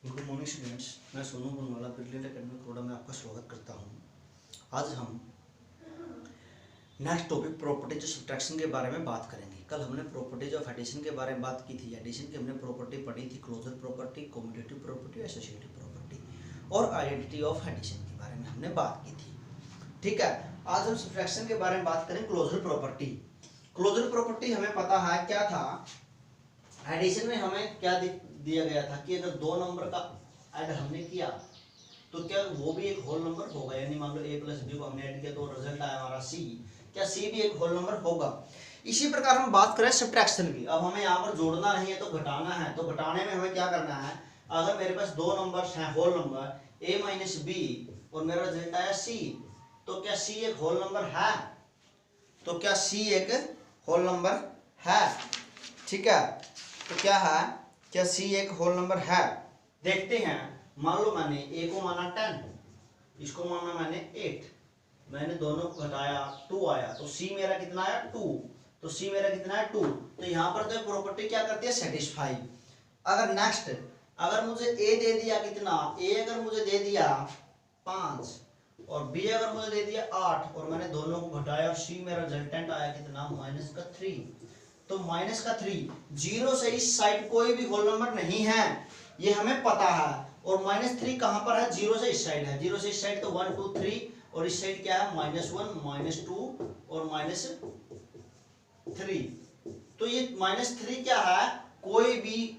Good morning students, मैं सोनू बनवाला brilliant academy कोडा में आपका स्वागत करता हूं। आज हम next topic properties of subtraction के बारे में बात करेंगे। कल हमने प्रॉपर्टीज ऑफ एडिशन के बारे में बात की थी। एडिशन की हमने प्रॉपर्टी पढ़ी थी, closure property, commutative property, associative property और आइडेंटिटी ऑफ एडिशन के बारे में हमने बात की थी। ठीक है, आज हम सब्ट्रैक्शन के बारे में बात करें। क्लोजर प्रॉपर्टी, क्लोजर प्रॉपर्टी हमें पता है क्या था। एडिशन में हमें क्या दिया गया था कि अगर दो नंबर का ऐड हमने किया तो क्या वो भी एक होल नंबर होगा। यानी मान लो a प्लस बी को हमने ऐड किया तो रिजल्ट आया हमारा c, क्या c भी एक होल नंबर होगा। इसी प्रकार हम बात करें सब्ट्रैक्शन की। अब हमें यहाँ पर जोड़ना नहीं है तो घटाना है। तो घटाने में हमें क्या करना है, अगर मेरे पास दो नंबर्स हैं whole number a minus B और मेरा रिजल्ट आया c, तो क्या c एक होल नंबर है? तो क्या c एक होल नंबर है? ठीक है, तो क्या है, क्या c एक होल नंबर है? देखते हैं। मान लो मैंने a को माना 10, इसको माना मैंने 8, मैंने दोनों को घटाया 2 आया, तो c मेरा कितना आया 2। तो c मेरा कितना है 2। तो यहाँ पर तो प्रॉपर्टी क्या करती है, सेटिस्फाई। अगर नेक्स्ट, अगर मुझे a दे दिया कितना, a अगर मुझे दे दिया 5 और b अगर मुझे दे दिया 8 और मैंने दोनों को घटाया और c मेरा रिजल्टेंट आया कितना, -3। तो -3, जीरो से इस साइड कोई भी होल नंबर नहीं है, ये हमें पता है। और -3 कहां पर है, जीरो से इस साइड है। जीरो से इस साइड तो 1 2 3 और इस साइड क्या है, -1 -2 और -3। तो ये -3 क्या है, कोई भी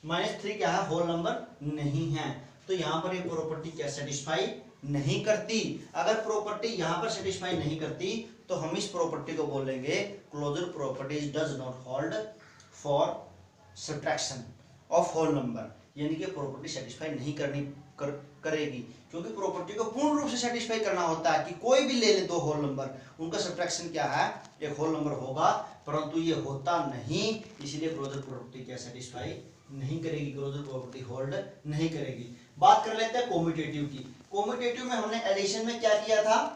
-3 क्या है, होल नंबर नहीं है। तो यहां पर ये प्रॉपर्टी क्या सेटिस्फाई नहीं करती। अगर प्रॉपर्टी यहां पर सेटिस्फाई नहीं करती तो हम इस प्रॉपर्टी को बोलेंगे closure properties does not hold for subtraction of whole number. यानी कि प्रॉपर्टी सेटिस्फाई नहीं करेगी, क्योंकि प्रॉपर्टी को पूर्ण रूप से सेटिस्फाई करना होता है कि कोई भी ले ले दो होल नंबर, उनका सब्ट्रैक्शन क्या है, एक होल नंबर होगा। परंतु ये होता नहीं, इसलिए क्लोजर प्रॉपर्टी क्या सेटिस्फाई नहीं करेगी, क्लोजर प्रॉपर्टी होल्ड नहीं करेगी। बात कर लेते हैं कॉम्यूटेटिव की। कॉम्यूटेटिव में हमने एडिशन में क्या किया था,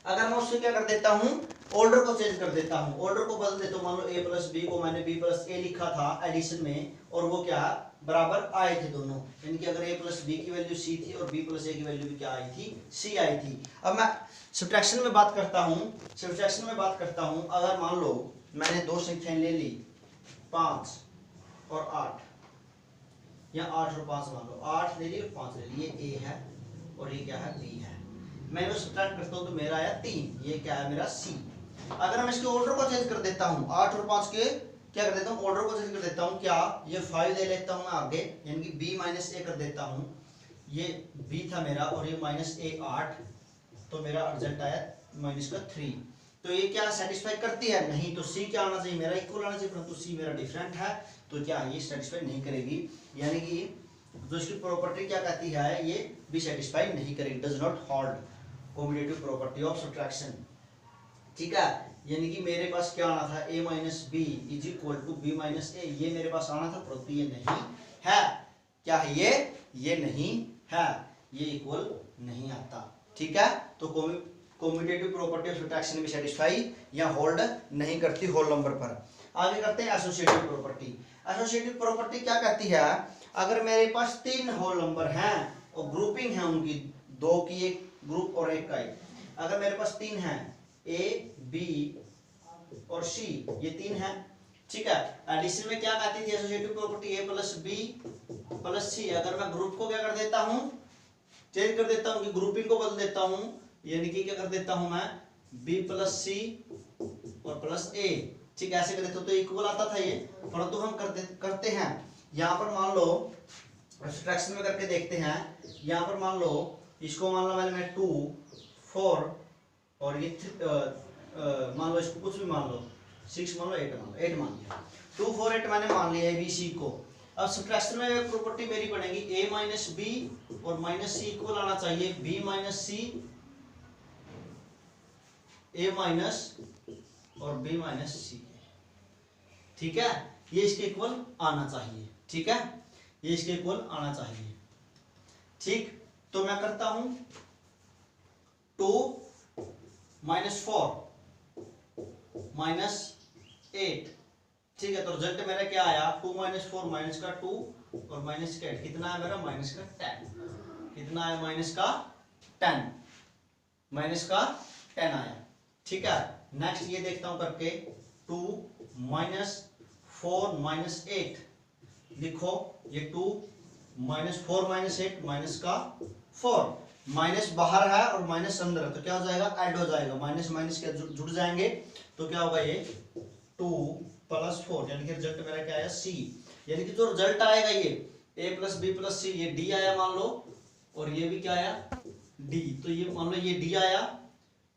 अगर मैं उससे क्या कर देता हूं, ऑर्डर को चेंज कर देता हूं, ऑर्डर को बदल देता हूं। मान लो a प्लस बी को मैंने b प्लस a लिखा था एडिशन में, और वो क्या बराबर आए थे दोनों। यानी कि अगर a प्लस बी की वैल्यू c थी और b प्लस a की वैल्यू भी क्या आई थी, c आई थी। अब मैं सब्ट्रैक्शन में बात करता हूं। सब्ट्रैक्शन में बात करता हूं, अगर मान लो मैंने दो संख्याएं ले ली 5 और 8, या 8 और 5 मान लो, 8 ले ली और 5 ले ली, ये a है और ये क्या है, b है। मैं इसको सब्ट्रैक्ट करता हूं तो मेरा आया 3, ये क्या है मेरा c। अगर मैं इसके ऑर्डर को चेंज कर देता हूं, 8 और 5 के क्या कर देता हूं, ऑर्डर को चेंज कर देता हूं, क्या ये 5 ले लेता हूं मैं आगे, यानी कि b माइनस a कर देता हूं। ये b था मेरा और ये माइनस a 8, तो मेरा रिजल्ट आया -3। तो ये क्या सेटिस्फाई करती है, नहीं। तो c क्या आना चाहिए, मेरा इक्वल आना चाहिए, परंतु c मेरा डिफरेंट है, तो क्या ये सेटिस्फाई नहीं करेगी। यानी कि जो इसकी प्रॉपर्टी क्या कहती है, ये भी सेटिस्फाई नहीं करेगी, does not hold commutative property of subtraction. ठीक है, यानी कि मेरे पास क्या आना था, a minus B is equal to B minus A, ये मेरे पास आना था, परंतु ये नहीं है। क्या है ये नहीं है, ये इक्वल नहीं आता। ठीक है, तो कॉम्यूटेटिव प्रॉपर्टी ऑफ सब्ट्रैक्शन भी सेटिस्फाई या होल्ड नहीं करती होल नंबर पर। आगे करते हैं एसोसिएटिव प्रॉपर्टी। एसोसिएटिव प्रॉपर्टी क्या कहती है, अगर मेरे पास 3 होल नंबर हैं और ग्रुपिंग है उनकी, दो की एक ग्रुप और एक का एक, अगर मेरे पास 3 हैं a b और c, ये 3 हैं। ठीक है, एडिशन में क्या कहती थी associative property, a plus b plus c। अगर मैं ग्रुप को क्या कर देता हूं, चेंज कर देता हूं कि ग्रुपिंग को बदल देता हूं, यानी कि क्या कर देता हूं मैं b प्लस c और प्लस a। ठीक है, ऐसे कर देता हूं तो इक्वल आता था ये, परंतु हम करते हैं यहां पर, मान लो सब्ट्रैक्शन में करके देखते हैं। यहां पर मान लो, इसको मान लो मैंने 2 4 और ये मान लो, इसको कुछ भी मान लो, 6 मान लो, 8 मान लो, 8 मान लिया, 2 4 8 मैंने मान लिया ए बी सी को। अब सब्ट्रैक्शन में प्रॉपर्टी मेरी पड़ेगी a माइनस बी और माइनस सी इक्वल आना चाहिए b minus C, a minus और b माइनस सी। ठीक है, ये इसके इक्वल आना चाहिए। ठीक है, ये इसके इक्वल आना चाहिए। ठीक, तो मैं करता हूं 2 -4 -8 ठीक है, तो रिजल्ट मेरा क्या आया, 2 - 4 माइनस का 2 और माइनस का 8, कितना है मेरा माइनस का 10, कितना है माइनस का 10, माइनस का 10 आया। ठीक है, नेक्स्ट ये देखता हूं करके, 2 - 4 - 8, लिखो ये 2 - 4 - 8 माइनस का 4, माइनस बाहर है और माइनस अंदर है, तो क्या हो जाएगा, ऐड हो जाएगा, माइनस माइनस के जुड़ जाएंगे, तो क्या होगा ये 2 + 4, यानी कि रिजल्ट मेरा क्या आया सी, यानी कि जो रिजल्ट आएगा ये a + b + c, ये d आया मान लो, और ये भी क्या आया d, तो ये मान लो ये d आया,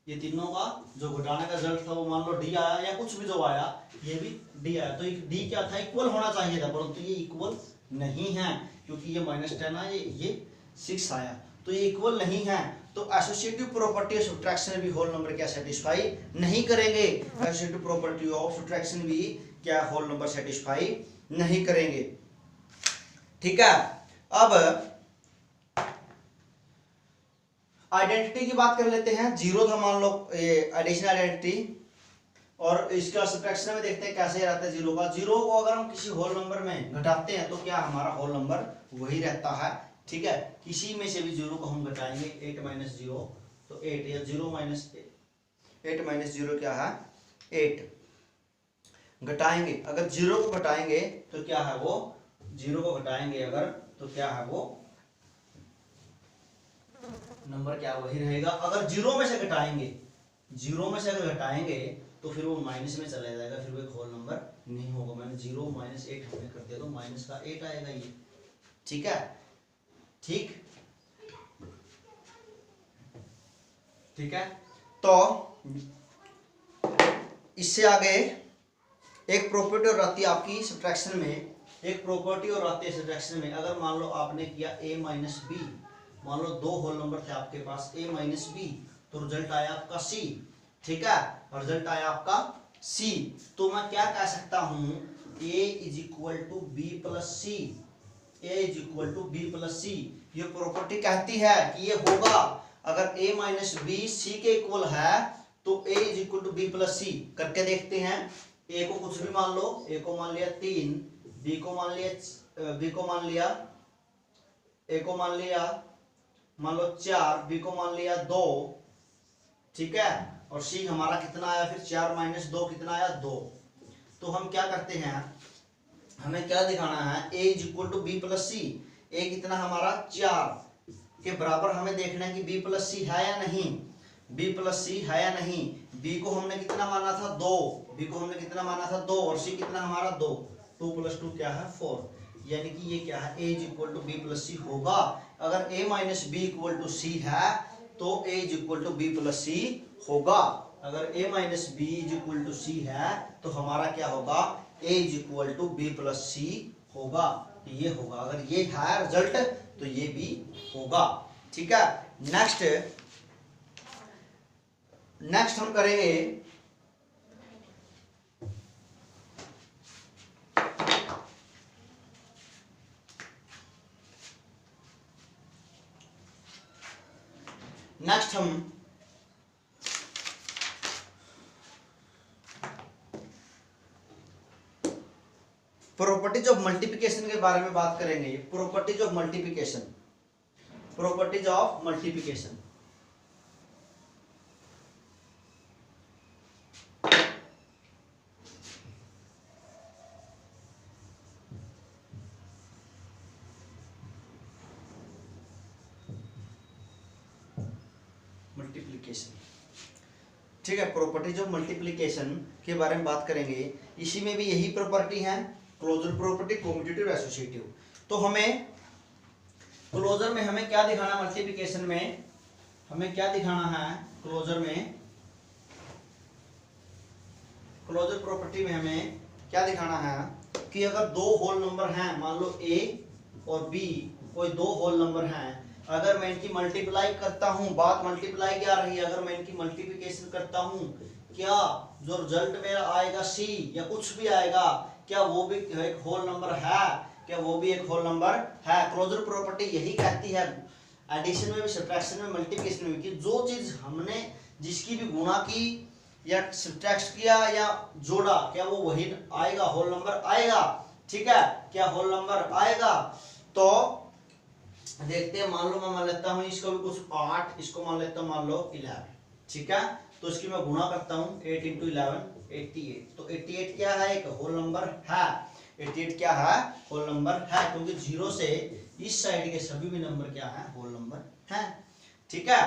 ये तीनों का जो घटाने का रिजल्ट था वो मान लो d आया, या कुछ भी जो आया ये भी d आया, तो d क्या था, इक्वल होना चाहिए था, परंतु ये इक्वल नहीं है, क्योंकि ये -10 आया, ये 6 आया, तो ये इक्वल नहीं है। तो एसोसिएटिव प्रॉपर्टी ऑफ सब्ट्रैक्शन भी होल नंबर क्या सेटिस्फाई नहीं करेंगे, एसोसिएटिव प्रॉपर्टी ऑफ सब्ट्रैक्शन भी क्या होल नंबर सेटिस्फाई नहीं करेंगे। ठीक है, अब आइडेंटिटी की बात कर लेते हैं। जीरो था मान लो ये एडिशनल आइडेंटिटी, और इसका सब्ट्रैक्शन में देखते हैं कैसे रहता है जीरो का। जीरो को अगर हम किसी होल नंबर में घटाते हैं तो क्या हमारा होल नंबर वही रहता है। ठीक है, किसी में से भी जीरो को हम घटाएंगे, 8 - 0 तो 8, या 0 - 8 - 0 क्या है 8 घटाएंगे, अगर जीरो को घटाएंगे तो क्या है वो, जीरो को घटाएंगे अगर तो क्या है वो नंबर क्या वही रहेगा। अगर जीरो में से घटाएंगे, जीरो में से अगर घटाएंगे तो फिर वो माइनस में चला जाएगा, फिर वो एक होल नंबर नहीं होगा। मैंने 0 - 8 हमने कर दिया तो माइनस का 8 आएगा ये। ठीक है, ठीक ठीक है, तो इससे आगे एक प्रॉपर्टी और आती है आपकी सब्ट्रैक्शन में, एक प्रॉपर्टी और आती है सब्ट्रैक्शन में। अगर मान लो आपने किया a - b, मान लो दो होल नंबर थे आपके पास a - b, तो रिजल्ट आया आपका c। ठीक है, रिजल्ट आया आपका c, तो मैं क्या कह सकता हूं, a = b + c, a = b + c, ये प्रॉपर्टी कहती है कि ये होगा। अगर a - b c के इक्वल है तो a = b + c, करके देखते हैं। a को कुछ भी मान लो, a को मान लिया 3, b को मान लिया a को मान लो 4, b को मान लिया 2। ठीक है, और c हमारा कितना आया फिर 4 - 2 कितना आया 2। तो हम क्या करते हैं, हमें क्या दिखाना है, a = b + c, a कितना हमारा 4 के बराबर हमें देखना है कि b + c है या नहीं, b + c है या नहीं। b को हमने कितना माना था 2, b को हमने कितना माना था 2, और c कितना हमारा 2, 2 + 2 क्या है 4, यानी कि ये क्या है a = b + c होगा। अगर a - b = c है तो a = b + c होगा। अगर a - b = c है तो हमारा क्या होगा, a = b + c होगा, तो ये होगा। अगर ये है रिजल्ट तो ये भी होगा। ठीक है, नेक्स्ट हम करेंगे प्रॉपर्टीज ऑफ मल्टीप्लिकेशन के बारे में बात करेंगे। Properties of multiplication, properties of multiplication. Multiplication, ठीक है, प्रॉपर्टीज ऑफ मल्टीप्लिकेशन के बारे में बात करेंगे। इसी में भी यही प्रॉपर्टी है, क्लोजर प्रॉपर्टी, कम्यूटेटिव, एसोसिएटिव। तो हमें क्लोजर में हमें क्या दिखाना, मल्टीप्लिकेशन में हमें क्या दिखाना है, क्लोजर में, क्लोजर प्रॉपर्टी में हमें क्या दिखाना है कि अगर दो होल नंबर हैं, मान लो a और b, कोई दो होल नंबर हैं, अगर मैं इनकी मल्टीप्लाई करता हूं, बात मल्टीप्लाई क्या रही है, अगर मैं इनकी मल्टीप्लिकेशन करता हूं, क्या जो रिजल्ट मेरा आएगा c या कुछ भी आएगा, क्या वो भी एक होल नंबर है, क्या वो भी एक होल नंबर है। क्लोजर प्रॉपर्टी यही कहती है, एडिशन में भी, सब्ट्रैक्शन में, मल्टीप्लिकेशन में, कि जो चीज हमने जिसकी भी गुणा की या सब्ट्रैक्ट किया या जोड़ा, क्या वो वही आएगा, होल नंबर आएगा। ठीक है, क्या होल नंबर आएगा। तो देखते हैं, मान लो मैं मान लेता हूं इसको भी कुछ 8, इसको मान लेता हूं मान लो 11। ठीक है, तो इसकी मैं गुणा करता हूं 8 × 11 88। तो 88 क्या है, एक होल नंबर है। 88 क्या है, होल नंबर है, क्योंकि 0 से इस साइड के सभी भी नंबर क्या है, होल नंबर है। ठीक है,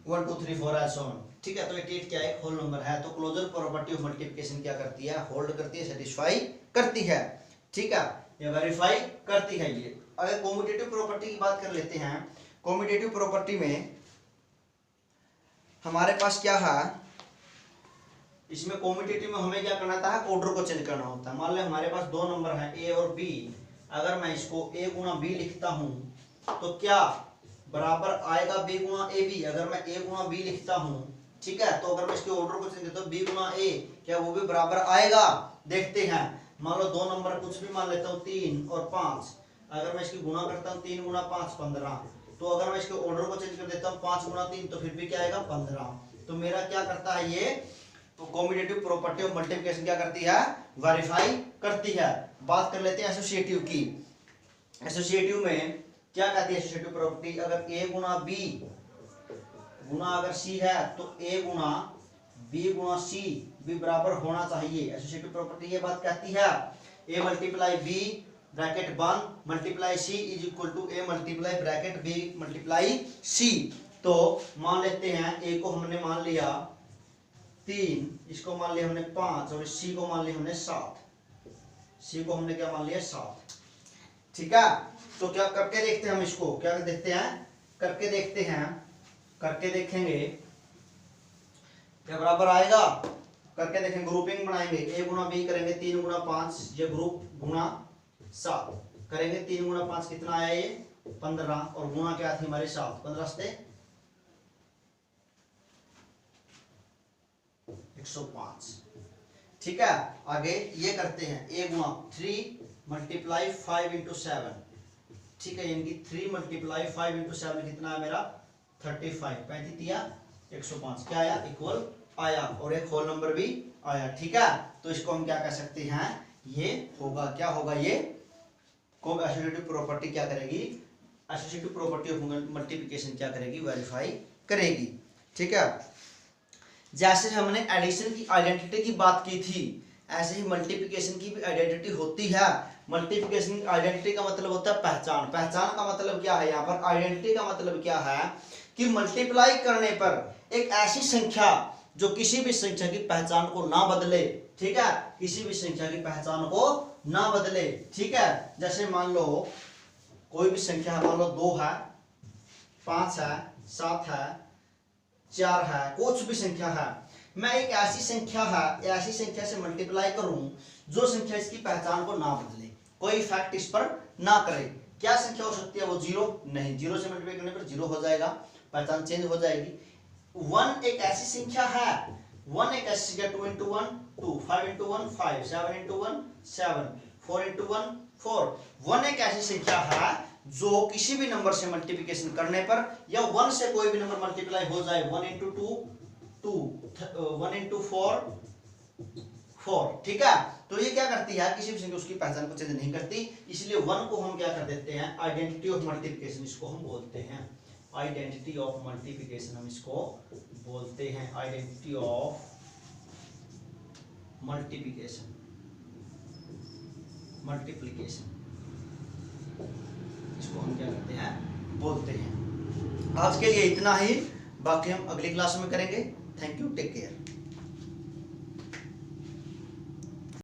1 2 3 4 ऐसे ऑन। ठीक है, तो 88 क्या है, एक होल नंबर है। तो क्लोजर प्रॉपर्टी ऑफ मल्टीप्लिकेशन क्या करती है, होल्ड करती है, सेटिस्फाई करती है। ठीक है, ये वेरीफाई करती है ये। अगर कॉम्यूटेटिव प्रॉपर्टी की बात कर लेते हैं, कॉम्यूटेटिव प्रॉपर्टी में हमारे पास क्या है, इसमें कॉम्यूटेटिव में हमें क्या करना था, ऑर्डर को चेंज करना होता है। मान लो हमारे पास दो नंबर हैं ए और बी, अगर मैं इसको a गुणा बी लिखता हूं तो क्या बराबर आएगा b गुणा ए बी। अगर मैं a गुणा बी लिखता हूं, ठीक है, तो अगर मैं इसके ऑर्डर को चेंज करता हूं b गुणा a, क्या वो भी बराबर आएगा। देखते हैं, मान लो दो नंबर कुछ भी मान लेता हूं 3 और 5, अगर मैं इसकी गुणा करता हूं 3 गुणा 5 15, तो अगर मैं इसके ऑर्डर को चेंज कर देता हूं 5 गुणा 3, तो फिर भी क्या आएगा 15। तो मेरा क्या करता है ये, तो कॉम्यूटेटिव प्रॉपर्टी ऑफ मल्टीप्लिकेशन क्या करती है, वेरीफाई करती है। बात कर लेते हैं एसोसिएटिव की। एसोसिएटिव में क्या कहती है एसोसिएटिव प्रॉपर्टी, अगर a गुणा b गुणा अगर c है तो a गुणा b गुणा c भी बराबर होना चाहिए। एसोसिएटिव प्रॉपर्टी ये बात कहती है a multiply b bracket 1 multiply c is equal to a multiply bracket b multiply c। तो मान लेते हैं a को हमने मान लिया 3, इसको मान लिया हमने 5 और c को मान लिया हमने 7। c को हमने क्या मान लिया 7। ठीक है, तो क्या करके देखते हैं हम इसको, क्या देखते हैं, करके देखते हैं, करके देखेंगे क्या बराबर आएगा। करके देखेंगे, ग्रुपिंग बनाएंगे, a गुणा b करेंगे 3 गुणा 5, ये ग्रुप गुणा 7 करेंगे, 3 गुणा 5 कितना आया ये 15, और गुणा क्या थी हमारे 7, 15 से 105। ठीक है, आगे ये करते हैं, a गुणा 3 मल्टीप्लाई 5 × 7। ठीक है, यानी कि 3 मल्टीप्लाई 5 × 7 कितना है मेरा 35, 35 दिया 105, क्या आया इक्वल आया, और एक होल नंबर भी आया। ठीक है, तो इसको हम क्या कह सकते हैं, ये होगा, क्या होगा ये, एसोसिएटिव प्रॉपर्टी क्या करेगी, एसोसिएटिव प्रॉपर्टी ऑफ मल्टीप्लिकेशन क्या करेगी, वेरीफाई करेगी। ठीक है, जैसे हमने एडिशन की आइडेंटिटी की बात की थी, ऐसे ही मल्टीप्लिकेशन की भी आइडेंटिटी होती है। मल्टीप्लिकेशन की आइडेंटिटी का मतलब होता है पहचान। पहचान का मतलब क्या है, यहाँ पर आइडेंटिटी का मतलब क्या है कि मल्टीप्लाई करने पर एक ऐसी संख्या जो किसी भी संख्या की पहचान को ना बदले। ठीक है, किसी भी संख्या की पहचान को ना बदले। ठीक है, जैसे मान लो कोई भी संख्या है, मान लो 2 है, 5 है, 7 है, 4 है, कुछ भी संख्या है, मैं एक ऐसी संख्या है, ऐसी संख्या से मल्टीप्लाई करूं जो संख्या इसकी पहचान को ना बदले, कोई इफेक्ट इस पर ना करे। क्या संख्या हो सकती है वो, 0 नहीं, 0 से मल्टीप्लाई करने पर 0 हो जाएगा, पहचान चेंज हो जाएगी। 1 एक ऐसी संख्या है, 1 एक ऐसी संख्या, 2 × 1 2, 5 × 1 5, 7 × 1 7, 4 × 1 4। 1 एक ऐसी संख्या है जो किसी भी नंबर से मल्टीप्लिकेशन करने पर, या 1 से कोई भी नंबर मल्टीप्लाई हो जाए, 1 × 2 2, 1 × 4 4। ठीक है, तो ये क्या करती है, किसी भी संख्या उसकी पहचान को चेंज नहीं करती, इसलिए 1 को हम क्या कर देते हैं, आइडेंटिटी ऑफ मल्टीप्लिकेशन इसको हम बोलते हैं। आइडेंटिटी ऑफ मल्टीप्लिकेशन हम इसको बोलते हैं, आइडेंटिटी ऑफ मल्टीप्लिकेशन, मल्टीप्लिकेशन इसको हम क्या करते हैं, बोलते हैं। आज के लिए इतना ही, बाकी हम अगली क्लास में करेंगे। Thank you, take care.